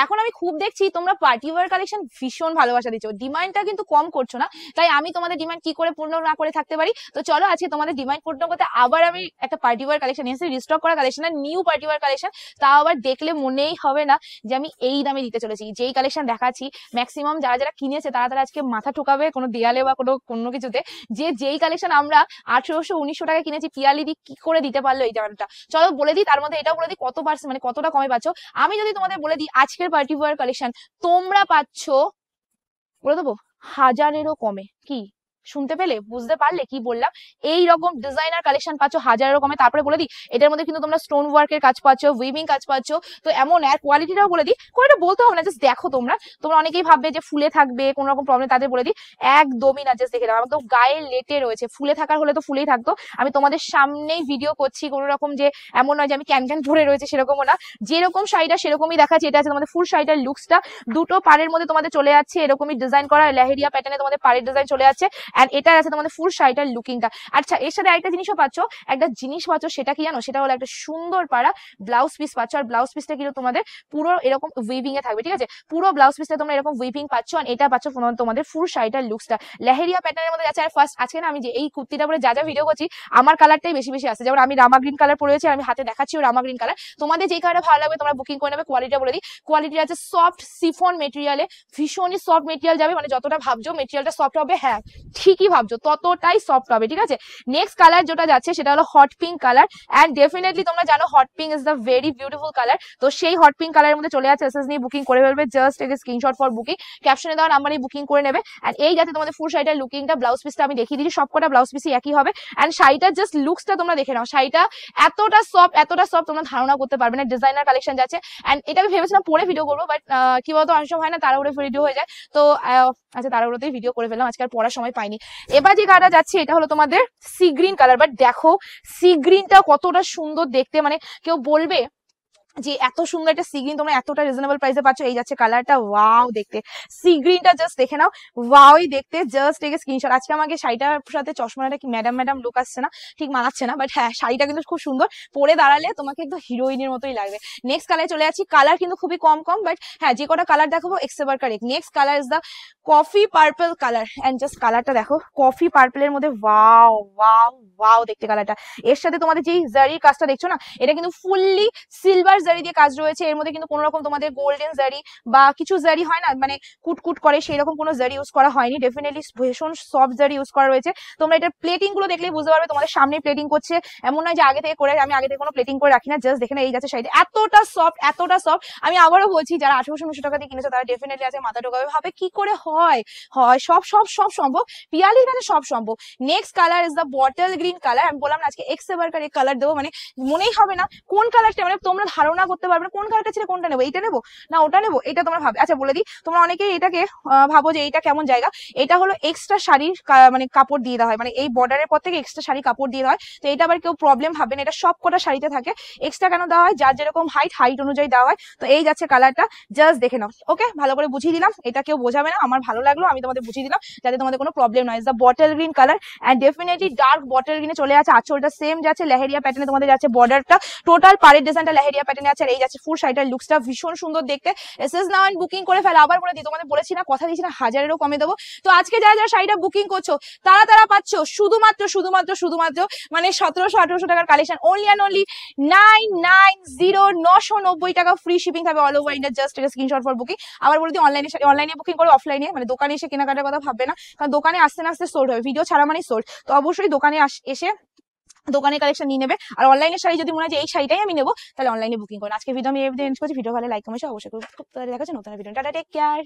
এখন আমি খুব দেখছি তোমরা পার্টি ওয়্যার কালেকশন ভীষণ ভালোবাসা দিচ্ছ, ডিমান্ডটা কিন্তু কম করছো না, তাই আমি তোমাদের ডিমান্ড কি করে পূর্ণ না করে থাকতে পারি। তো চলো আজকে তোমাদের ডিমান্ড পূর্ণ করতে আবার আমি একটা পার্টি ওয়্যার কালেকশন এসে রিস্টক করা collection, new party wear collection, তাও আবার দেখলে মনেই হবে না যে আমি এই দামে দিতে চলেছি। যেই কালেকশন দেখাচ্ছি ম্যাক্সিমাম যারা যারা কিনেছে তারা তারা আজকে মাথা ঠোকাবে কোনো দেয়ালে বা কোনো কিছুতে, যে যেই কালেকশন আমরা 1800-1900 টাকা কিনেছি পিয়ালি দি কি করে দিতে পারলো এই দামটা। চলো বলে দিই, তার মধ্যে এটাও বলে দিই কত পার্সেন্ট মানে কতটা কমে পাচ্ছ। আমি যদি তোমাদের বলে দিই আজকের পার্টি ওয়্যার কালেকশন তোমরা পাচ্ছ, বলে দেবো 1000-এরও কমে। কি শুনতে পেলে, বুঝতে পারলে কি বললাম? এই রকম ডিজাইনার কালেকশন পাচ্ছ 1000-এরও কমে। তারপরে বলে দিই এটার মধ্যে কিন্তু তোমরা স্টোন ওয়ার্কের কাজ পাচ্ছ, উইভিং কাজ পাচ্ছ। তো এমন আর কোয়ালিটিটাও বলে দিই, কোয়ালিটি বলতে হবে না, জাস্ট দেখো তোমরা অনেকেই ভাববে যে ফুলে থাকবে কোনো রকম প্রবলেম, তাদের বলে দিই একদমই না, জাস্ট দেখে নাও একদম গায়ে লেটে রয়েছে। ফুলে থাকার হলে তো ফুলেই থাকতো, আমি তোমাদের সামনেই ভিডিও করছি, কোনো রকম যে এমন নয় যে আমি ক্যান ক্যান ভরে রয়েছে সেরকমও না, যেরকম শাড়িটা সেরকমই দেখাচ্ছি। এটা আছে তোমাদের ফুল শাড়িটার লুকসটা, দুটো পাড়ের মধ্যে তোমাদের চলে যাচ্ছে এরকমই ডিজাইন করা লেহেরিয়া প্যাটার্নে তোমাদের পাড়ের ডিজাইন চলে যাচ্ছে, এন্ড এটা আছে তোমাদের ফুল শাড়িটার লুকিংটা। আচ্ছা এর সাথে আরেকটা জিনিসও পাচ্ছ, একটা জিনিস পাচ্ছ, সেটা কি জানো? সেটা হলো একটা সুন্দর পাড়া ব্লাউজ পিস পাচ্ছ, আর ব্লাউজ পিসটা কিন্তু তোমাদের পুরো এরকম উইভিং এ থাকবে, ঠিক আছে? পুরো ব্লাউজ পিসটা তোমরা এরকম উইভিং পাচ্ছ, আর এটা পাচ্ছ তোমাদের ফুল শাড়িটার লুকসটা লেহেরিয়া প্যাটার্নের মধ্যে যাচ্ছে। আর ফার্স্ট আজকে না আমি যে এই কুর্তিটা পরে যা যা ভিডিও করছি আমার কালারটাই বেশি বেশি আসছে, যেমন আমি রামা গ্রিন কালার পরেছি, আমি হাতে দেখাচ্ছি রামা গ্রিন কালার। তোমাদের যেই কালারটা ভালো লাগবে তোমরা বুকিং করে নেবে। কোয়ালিটিটা বলে দিই, কোয়ালিটি আছে সফট সিফন মেটেরিয়ালে, ভীষণই সফট মেটেরিয়াল যাবে, মানে যতটা ভাবছো মেটেরিয়ালটা সফট হবে, হ্যাঁ ঠিকই ভাবছো ততটাই সফট হবে, ঠিক আছে? নেক্সট কালার যেটা যাচ্ছে সেটা হলো hot pink colour, and definitely তোমরা জানো hot pink is the very beautiful colour. তো সেই হট পিঙ্ক কালারের মধ্যে চলে যাচ্ছে, এসএস নিয়ে বুকিং করে ফেলবে, জাস্ট এই স্ক্রিনশট ফর বুকিং, ক্যাপশনে দেওয়া নাম্বারে বুকিং করে নেবে। এন্ড এই যাতে তোমাদের ফুল শাড়িটার লুকিংটা, ব্লাউজ পিসটা আমি দেখিয়ে দিচ্ছি, সবকটা ব্লাউজ পিসই একই হবে। এন্ড শাড়িটার জাস্ট লুকসটা তোমরা দেখে নাও, শাড়িটা এতটা সফট তোমরা ধারণা করতে পারবে না। ডিজাইনার কালেকশন যাচ্ছে, এন্ড এটা আমি ভেবেছিলাম পরে ভিডিও করবো, বাট কি বলতো অনেক সময় হয় না তাড়াহুড়ো ভিডিও হয়ে যায়, তো আচ্ছা তাড়াহুড়োতেই ভিডিও করে ফেললাম, আজকে আর পড়ার সময় পাইনি। এবার যে কালারটা যাচ্ছে এটা হলো তোমাদের সি গ্রিন কালার, বাট দেখো সি গ্রিনটা কতটা সুন্দর দেখতে, মানে কেউ বলবে যে এত সুন্দর একটা সি গ্রিন তোমরা এতটা রিজনেবল প্রাইসে পাচ্ছ। এই যাচ্ছে কালারটা, ওয়াও দেখতে, সি গ্রিনটা জাস্ট দেখে নাও, ওয়াওই দেখতে, জাস্ট এই স্ক্রিনশট। আজকে আমাকে শাড়িটার সাথে চশমাটা কি ম্যাডাম ম্যাডাম লুক আসছে না, ঠিক মানাচ্ছে না, বাট হ্যাঁ শাড়িটা কিন্তু খুব সুন্দর, পরে দাঁড়ালে তোমাকে একদম হিরোইনের মতোই লাগবে। নেক্সট কালারে চলে যাচ্ছি, কালার কিন্তু খুবই কম, বাট হ্যাঁ যে কটা কালার দেখাবো এক্সেবার correct. Next colour is the coffee purple colour, and just কালারটা দেখো কফি পার্পলের মধ্যে, ওয়াও ওয়াও ওয়াও দেখতে কালারটা। এর সাথে তোমাদের যেই জারির কাজটা দেখছো না, এটা কিন্তু ফুললি সিলভার জারি দিয়ে কাজ রয়েছে, এর মধ্যে কিন্তু কোনো রকম তোমাদের গোল্ডেন জারি বা কিছু জারি হয় না মানে কুটকুট করে সেই রকম কোনো জারি ইউজ করা হয়নি, ডেফিনেটলি ভীষণ সফট জারি ইউজ করা রয়েছে। তোমরা এটার প্লেটিং গুলো দেখলেই বুঝতে পারবে, তোমাদের সামনে প্লেটিং করছে, এমন নয় যে আগে থেকে করে, আমি আগে থেকে কোনো প্লেটিং করে রাখি না, জাস্ট দেখে না এই যাচ্ছে শাড়িটা এতটা সফট। আমি আবারও বলছি যারা 1800-1900 টাকা দিয়ে কিনেছো তারা ডেফিনেটলি আছে মাথা ঢোকাবে, ভাবে কি করে হয় সব সম্ভব, পিয়ালির কাছে সব সম্ভব। Next colour is the bottle green colour, আমি বললাম আজকে এক্স এবার কালার দেবো, মানে মনেই হবে না কোন কালারটা, মানে তোমরা ধারণা করতে পারবে না কোন কালারটা ছেড়ে কোনটা নেবো, এইটা নেবো না ওটা নেবো, এটা তোমরা ভাবে। আচ্ছা বলে দিই, তোমরা অনেকেই এটাকে ভাবো যে এইটা কেমন জায়গা, এটা হলো এক্সট্রা শাড়ির মানে কাপড় দিয়ে দেওয়া হয়, মানে এই বর্ডারের পর থেকে এক্সট্রা শাড়ি কাপড় দিয়ে দেওয়া হয়। তো এটা আবার কেউ প্রবলেম ভাবে না, এটা সব কটা শাড়িতে থাকে। এক্সট্রা কেন দেওয়া হয়, যার যেরকম হাইট অনুযায়ী দেওয়া হয়। তো এই যাচ্ছে কালারটা, জাস্ট দেখে নাও। ওকে, ভালো করে বুঝিয়ে দিলাম, এটা কেউ বোঝাবে না, আমার ভালো লাগলো আমি তোমাদের বুঝিয়ে দিলাম যাতে তোমাদের কোনো প্রবলেম নয়। The bottle green colour, and definitely dark bottle গ্রিনে চলে যাচ্ছে, আঁচলটা সেম যাচ্ছে লেহেরিয়া প্যাটার্নে তোমাদের যাচ্ছে, বর্ডারটা টোটাল পাড়ের ডিজাইনটা লেহেরিয়া প্যাটার্নে আছে, আর এই যাচ্ছে ফুল শাড়িটার লুকসটা ভীষণ সুন্দর দেখতে। এসএস নাও এন্ড বুকিং করে ফেলো। আবার বলে দিই, তোমাদের বলেছি না, কথা দিয়েছি না, 1000-এরও কমে দেবো। তো আজকে যারা যারা শাড়িটা বুকিং করছো তারা পাচ্ছ শুধুমাত্র মানে 1700-1800 টাকার কালেকশন, অনলি অ্যান্ড অনলি 990 টাকা, ফ্রি শিপিং থাকবে all over India, just screenshot for booking. আবার বলে দিই অনলাইনে বুকিং করে, অফলাইনে মানে দোকানে এসে কেনাকাটার কথা ভাববে না, কারণ দোকানে আসতে না আসতে সোল্ড হবে, ভিডিও ছাড়া মানেই সোল্ড। তো অবশ্যই দোকানে এসে দোকানে কালেকশন নিয়ে নেবে। আর অনলাইনে শাড়ি যদি মনে হয় যে এই শাড়িটাই আমি নেবো, তাহলে অনলাইনে বুকিং করুন। আজকে ভিডিও আমি এন্ড করছি, ভিডিও ভালো লাইক কমেন্ট অবশ্যই খুব দেখা যাচ্ছে নতুন ভিডিও। Tata, take care.